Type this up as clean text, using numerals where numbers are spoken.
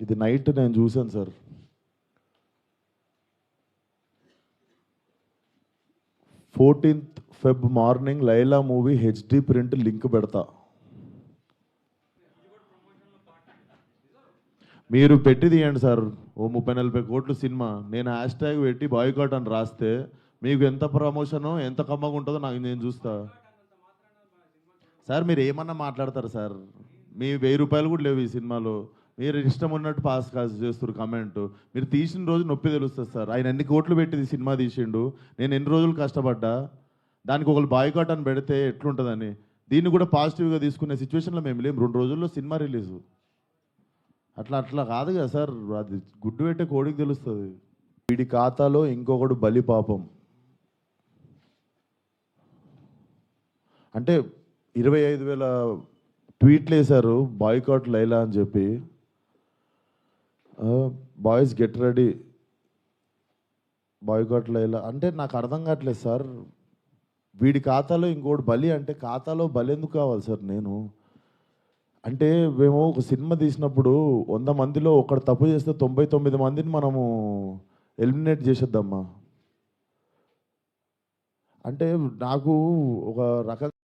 ఇది నైట్ నేను చూశాను sir. 14th Feb morning Laila movie HD print link పెడతా. మీరు పెట్టి తీయండి సార్. ఓ 30-40 కోట్లు సినిమా, నేను హ్యాష్ ట్యాగ్ పెట్టి బాయ్కాట్ అని రాస్తే మీకు ఎంత ప్రమోషనో ఎంత కమ్మగా ఉంటుందో నేను చూస్తా సార్. మీరు ఏమన్నా మాట్లాడతారు సార్. మీ 1000 రూపాయలు కూడా లేవు ఈ సినిమాలో. మీరు ఇష్టం ఉన్నట్టు పాస్ చేస్తారు కమెంట్. మీరు తీసిన రోజు నొప్పి తెలుస్తుంది సార్. ఆయన ఎన్ని కోట్లు పెట్టి సినిమా తీసిండు, నేను ఎన్ని రోజులు కష్టపడ్డా, దానికి ఒకళ్ళు బాయ్కాట్ అని పెడితే ఎట్లుంటుందని. దీన్ని కూడా పాజిటివ్గా తీసుకునే సిచ్యువేషన్లో మేము లేము. 2 రోజుల్లో సినిమా రిలీజు. అట్లా కాదు కదా సార్. అది గుడ్డు పెట్టే కోడికి తెలుస్తుంది. వీడి ఖాతాలో ఇంకొకడు బలి పాపం. అంటే 25,000 ట్వీట్లు వేశారు బాయ్కాట్ లైలా అని చెప్పి. Boys get ready boycott Laila అంటే నాకు అర్థం కావట్లేదు సార్. వీడి ఖాతాలో ఇంకోటి బలి అంటే ఖాతాలో బలి ఎందుకు కావాలి సార్? నేను అంటే మేము ఒక సినిమా తీసినప్పుడు 100 మందిలో ఒకడు తప్పు చేస్తే 99 మందిని మనము ఎలిమినేట్ చేసేద్దామా? అంటే నాకు ఒక రకంగా